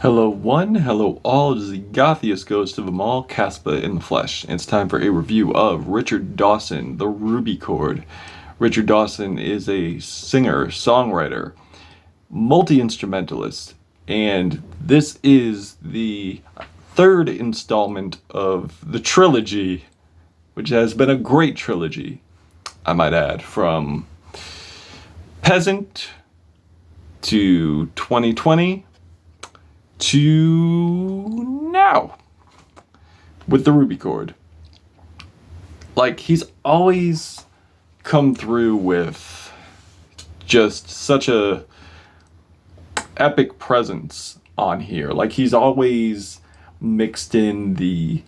Hello one, hello all, it is the gothiest ghost of them all, Caspa in the flesh. And it's time for a review of Richard Dawson, the Ruby Chord. Richard Dawson is a singer, songwriter, multi-instrumentalist, and this is the third installment of the Trilogy, which has been a great trilogy, I might add, from Peasant to 2020 to now with the Ruby Chord. Like, he's always come through with just such a epic presence on here. Like, he's always mixed in the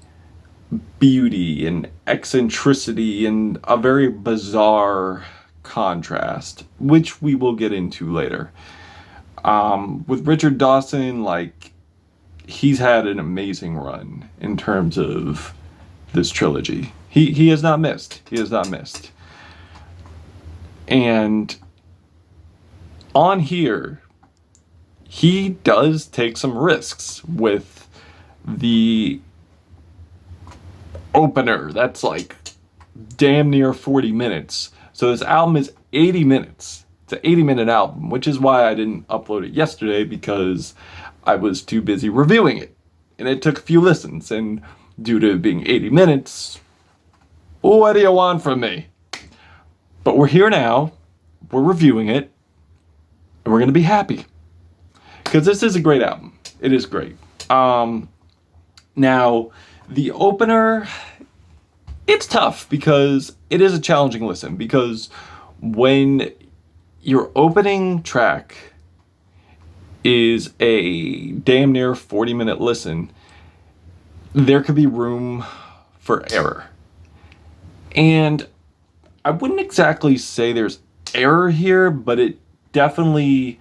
beauty and eccentricity and a very bizarre contrast, which we will get into later. With Richard Dawson, like, he's had an amazing run in terms of this trilogy. He has not missed. He has not missed. And on here, he does take some risks with the opener. That's like damn near 40 minutes. So this album is 80 minutes. It's an 80-minute album, which is why I didn't upload it yesterday, because I was too busy reviewing it. And it took a few listens, and due to it being 80 minutes, what do you want from me? But we're here now, we're reviewing it, and we're going to be happy. Because this is a great album. It is great. Now, the opener, it's tough because it is a challenging listen, because when your opening track is a damn near 40-minute listen, there could be room for error. And I wouldn't exactly say there's error here, but it definitely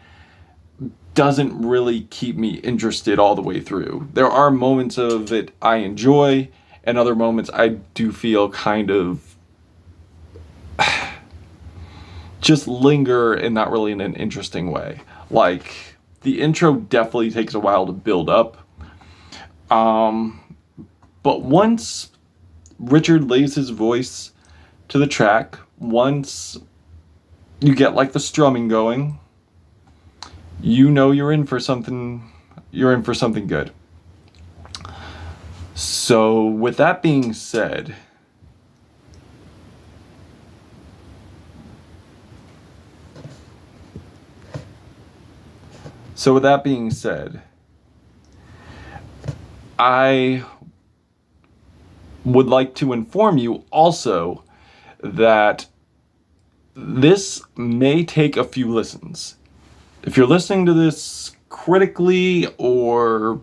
doesn't really keep me interested all the way through. There are moments of it I enjoy, and other moments I do feel kind of just linger and not really in an interesting way. Like, the intro definitely takes a while to build up. But once Richard lays his voice to the track, once you get like the strumming going, you know you're in for something good. So with that being said, I would like to inform you also that this may take a few listens. If you're listening to this critically or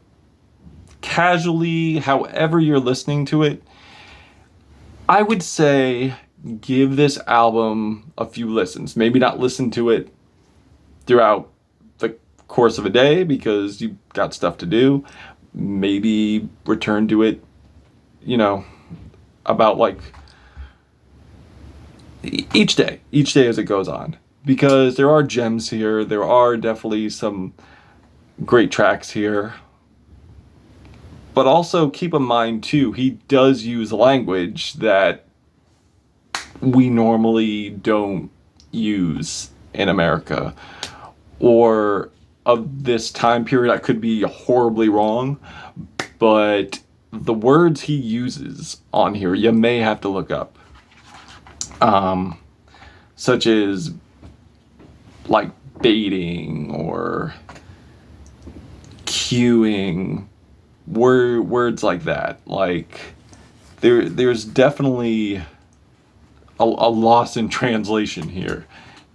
casually, however you're listening to it, I would say give this album a few listens. Maybe not listen to it throughout the course of a day because you've got stuff to do. Maybe return to it, about like each day as it goes on, because there are gems here. There are definitely some great tracks here. But also keep in mind too, he does use language that we normally don't use in America, or of this time period. I could be horribly wrong, but the words he uses on here, you may have to look up. Such as like baiting or cueing, words like that. Like, there's definitely a loss in translation here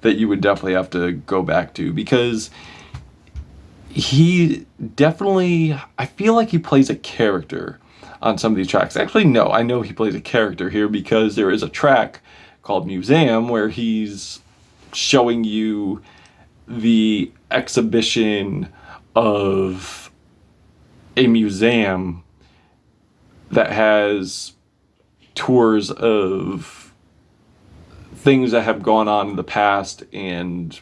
that you would definitely have to go back to, because he definitely, I feel like he plays a character on some of these tracks. Actually, no, I know he plays a character here, because there is a track called Mueseum where he's showing you the exhibition of a museum that has tours of things that have gone on in the past and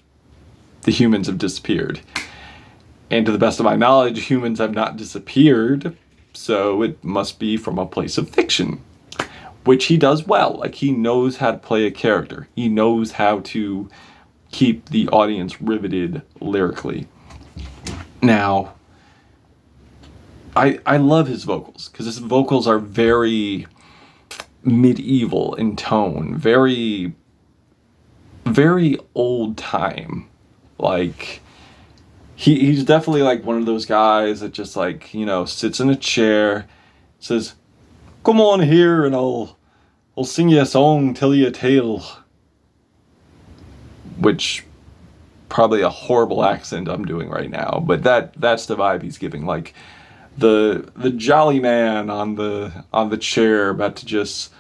the humans have disappeared. And to the best of my knowledge, humans have not disappeared, so it must be from a place of fiction, which he does well. Like, he knows how to play a character. He knows how to keep the audience riveted lyrically. Now, I love his vocals, because his vocals are very medieval in tone, very, very old time. Like, he's definitely like one of those guys that just, like, you know, sits in a chair, says, "Come on here and I'll sing you a song, tell you a tale." Which, probably a horrible accent I'm doing right now, but that's the vibe he's giving. Like, the jolly man on the chair about to just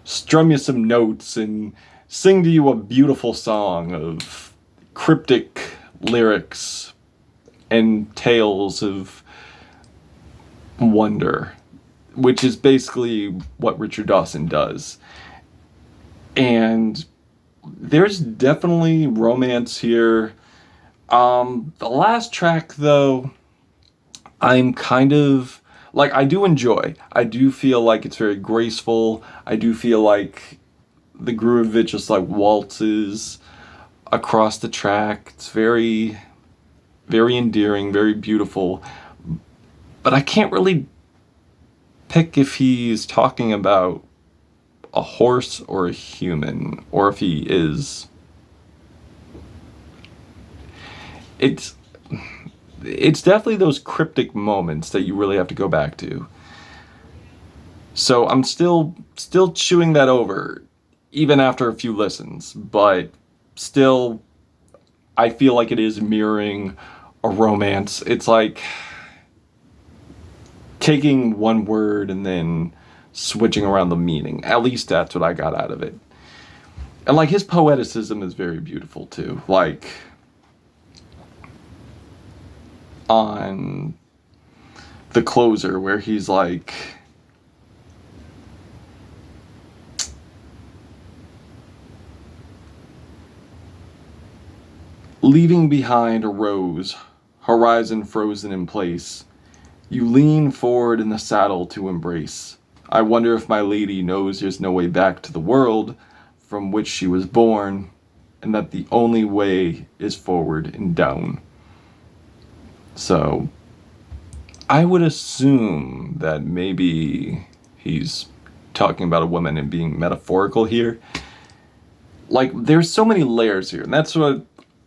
strum you some notes and sing to you a beautiful song of cryptic lyrics and tales of wonder, which is basically what Richard Dawson does. And there's definitely romance here. The last track, though, I'm kind of, like, I do enjoy. I do feel like it's very graceful. I do feel like the groove of it just, like, waltzes across the track. It's very, very endearing, very beautiful. But I can't really pick if he's talking about a horse or a human, or if he is. It's definitely those cryptic moments that you really have to go back to. So I'm still chewing that over, even after a few listens, but still, I feel like it is mirroring a romance. It's like taking one word and then switching around the meaning. At least that's what I got out of it. And, like, his poeticism is very beautiful too. Like, on the closer, where he's like, leaving behind a rose, horizon frozen in place, you lean forward in the saddle to embrace. I wonder if my lady knows there's no way back to the world from which she was born, and that the only way is forward and down. So, I would assume that maybe he's talking about a woman and being metaphorical here. Like, there's so many layers here, and that's what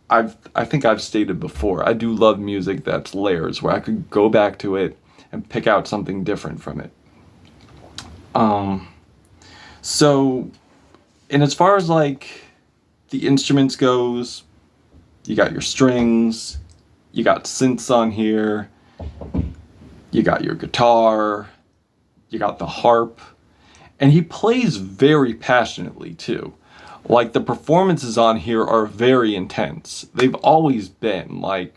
I think I've stated before. I do love music that's layers, where I could go back to it and pick out something different from it. So, and as far as, like, the instruments goes, you got your strings, you got synths on here, you got your guitar, you got the harp, and he plays very passionately too. Like, the performances on here are very intense. They've always been. Like,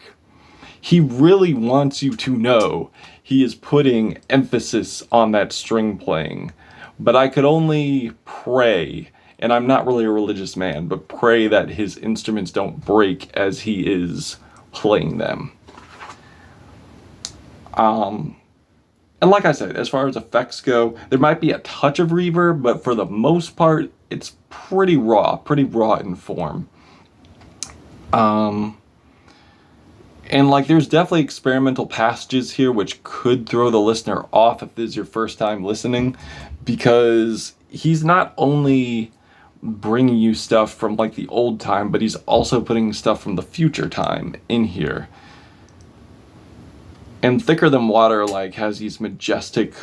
he really wants you to know he is putting emphasis on that string playing. But I could only pray, and I'm not really a religious man, but pray that his instruments don't break as he is playing them. And like I said, as far as effects go, there might be a touch of reverb, but for the most part, it's pretty raw in form. And, like, there's definitely experimental passages here which could throw the listener off if this is your first time listening, because he's not only bringing you stuff from, like, the old time, but he's also putting stuff from the future time in here. And Thicker Than Water, like, has these majestic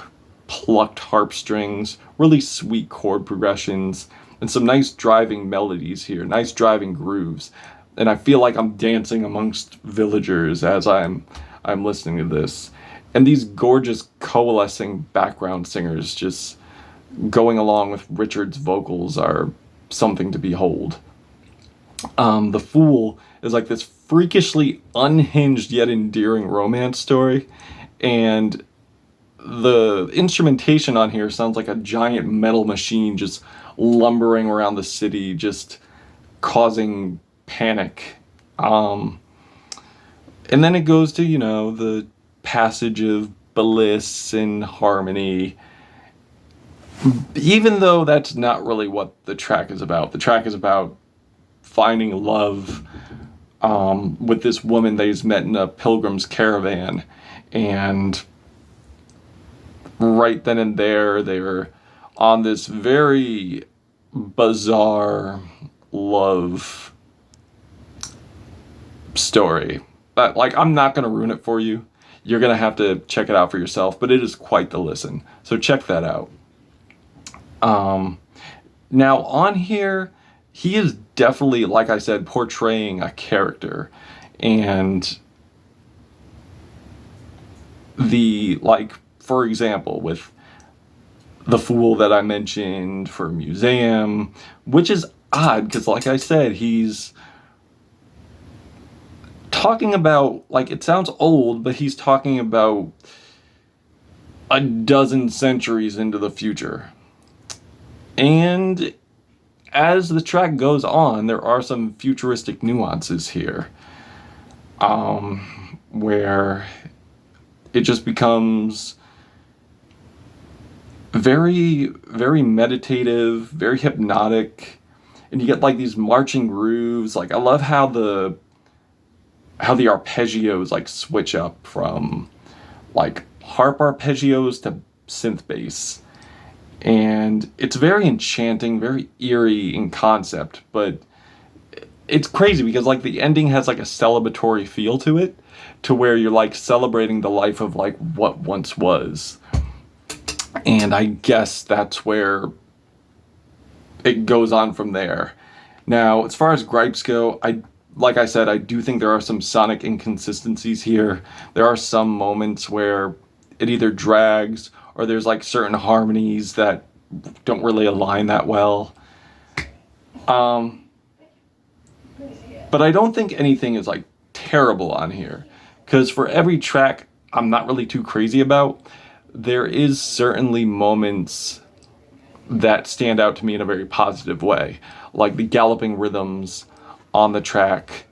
plucked harp strings, really sweet chord progressions, and some nice driving melodies here, nice driving grooves. And I feel like I'm dancing amongst villagers as I'm listening to this. And these gorgeous coalescing background singers just going along with Richard's vocals are something to behold. The Fool is like this freakishly unhinged yet endearing romance story, and the instrumentation on here sounds like a giant metal machine just lumbering around the city, just causing panic. And then it goes to, the passage of bliss and harmony. Even though that's not really what the track is about. The track is about finding love with this woman that he's met in a pilgrim's caravan. And right then and there, they were on this very bizarre love story. But, I'm not going to ruin it for you. You're going to have to check it out for yourself, but it is quite the listen. So check that out. Now on here, he is definitely, like I said, portraying a character. And for example, with the fool that I mentioned for Mueseum, which is odd because, like I said, he's talking about, it sounds old, but he's talking about a dozen centuries into the future. And as the track goes on, there are some futuristic nuances here, where it just becomes very, very meditative, very hypnotic, and you get these marching grooves. I love how the arpeggios switch up from harp arpeggios to synth bass. And it's very enchanting, very eerie in concept, but it's crazy because the ending has a celebratory feel to it, to where you're celebrating the life of what once was. And I guess that's where it goes on from there. Now, as far as gripes go, like I said, I do think there are some sonic inconsistencies here. There are some moments where it either drags or there's certain harmonies that don't really align that well. But I don't think anything is terrible on here, because for every track I'm not really too crazy about, there is certainly moments that stand out to me in a very positive way, like the galloping rhythms on the track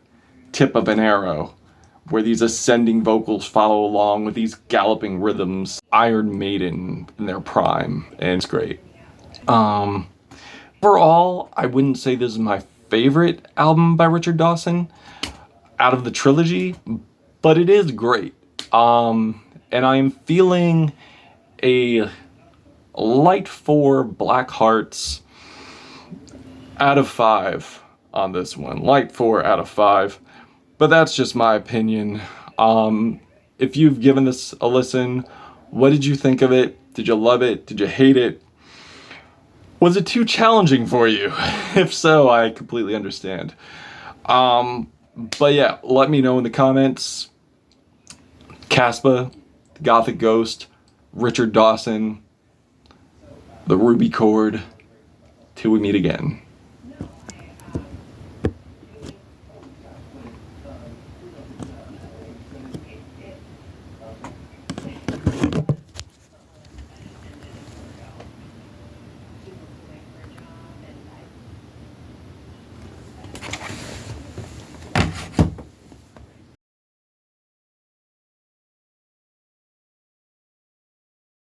Tip of an Arrow, where these ascending vocals follow along with these galloping rhythms. Iron Maiden in their prime, and it's great. Overall, I wouldn't say this is my favorite album by Richard Dawson out of the trilogy, but it is great. And I'm feeling a light 4 Black Hearts out of 5 on this one. Light 4 out of 5. But that's just my opinion. If you've given this a listen, what did you think of it? Did you love it? Did you hate it? Was it too challenging for you? If so, I completely understand. But yeah, let me know in the comments. Caspa, the Gothic Ghost, Richard Dawson, the Ruby Chord. Till we meet again.